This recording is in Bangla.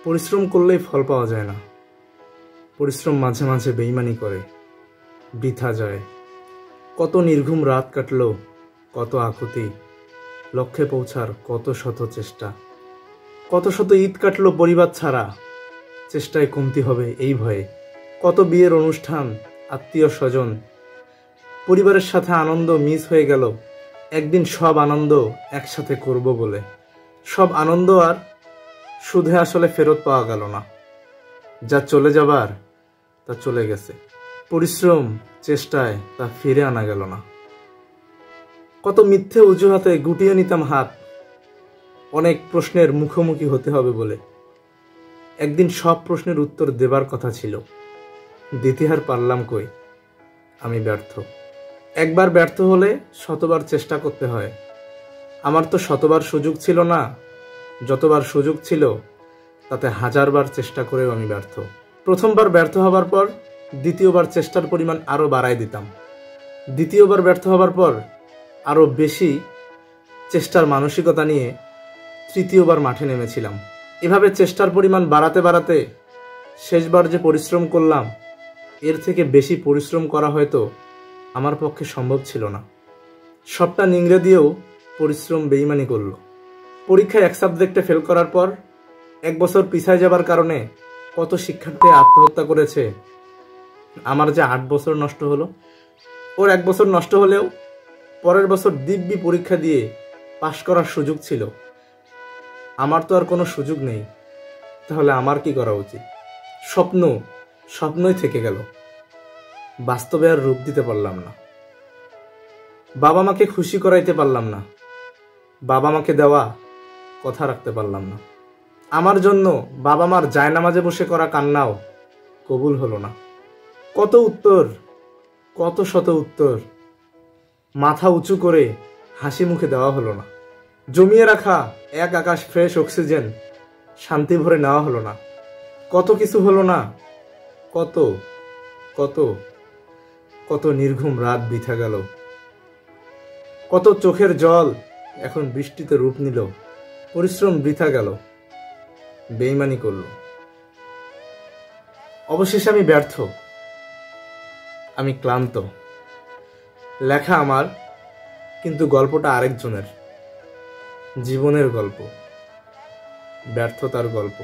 পরিশ্রম করলেই ফল পাওয়া যায় না। পরিশ্রম মাঝে মাঝে বেইমানি করে, বৃথা যায়। কত নির্ঘুম রাত কাটলো, কত আকুতি, লক্ষ্যে পৌঁছার কত শত চেষ্টা। কত শত ঈদ কাটলো পরিবার ছাড়া, চেষ্টায় কমতি হবে এই ভয়ে। কত বিয়ের অনুষ্ঠান, আত্মীয় স্বজন, পরিবারের সাথে আনন্দ মিস হয়ে গেল। একদিন সব আনন্দ একসাথে করব বলে, সব আনন্দ আর সুধে আসলে ফেরত পাওয়া গেল না। যা চলে যাবার তা চলে গেছে, পরিশ্রম চেষ্টায় তা ফিরে আনা গেল না। কত মিথ্যে অজুহাতে গুটিয়ে নিতাম হাত, অনেক প্রশ্নের মুখোমুখি হতে হবে বলে। একদিন সব প্রশ্নের উত্তর দেবার কথা ছিল, দিতে আর পারলাম কই। আমি ব্যর্থ। একবার ব্যর্থ হলে শতবার চেষ্টা করতে হয়। আমার তো শতবার সুযোগ ছিল না, যতবার সুযোগ ছিল তাতে হাজারবার চেষ্টা করেও আমি ব্যর্থ। প্রথমবার ব্যর্থ হবার পর দ্বিতীয়বার চেষ্টার পরিমাণ আরও বাড়ায় দিতাম। দ্বিতীয়বার ব্যর্থ হবার পর আরও বেশি চেষ্টার মানসিকতা নিয়ে তৃতীয়বার মাঠে নেমেছিলাম। এভাবে চেষ্টার পরিমাণ বাড়াতে বাড়াতে শেষবার যে পরিশ্রম করলাম, এর থেকে বেশি পরিশ্রম করা হয়তো আমার পক্ষে সম্ভব ছিল না। সবটা নিংড়ে দিয়েও পরিশ্রম বেইমানি করলো। পরীক্ষায় এক সাবজেক্টে ফেল করার পর 1 বছর পিছায় যাবার কারণে কত শিক্ষার্থী আত্মহত্যা করেছে। আমার যে 8 বছর নষ্ট হলো। ওর 1 বছর নষ্ট হলেও পরের বছর দিব্যি পরীক্ষা দিয়ে পাশ করার সুযোগ ছিল। আমার তো আর কোনো সুযোগ নেই। তাহলে আমার কি করা উচিত? স্বপ্নই থেকে গেল, বাস্তবে আর রূপ দিতে পারলাম না। বাবা মাকে খুশি করাইতে পারলাম না, বাবা মাকে দেওয়া কথা রাখতে পারলাম না। আমার জন্য বাবা মার জায়নামাজে বসে করা কান্নাও কবুল হলো না। কত উত্তর, কত শত উত্তর মাথা উঁচু করে হাসি মুখে দেওয়া হলো না। জমিয়ে রাখা এক আকাশ ফ্রেশ অক্সিজেন শান্তি ভরে নেওয়া হলো না। কত কিছু হলো না, কত কত কত নির্ঘুম রাত বৃথা গেল। কত চোখের জল এখন বৃষ্টিতে রূপ নিল। পরিশ্রম বৃথা গেল, বেইমানি করল। অবশেষে আমি ব্যর্থ, আমি ক্লান্ত। লেখা আমার, কিন্তু গল্পটা আরেকজনের। জীবনের গল্প, ব্যর্থতার গল্প।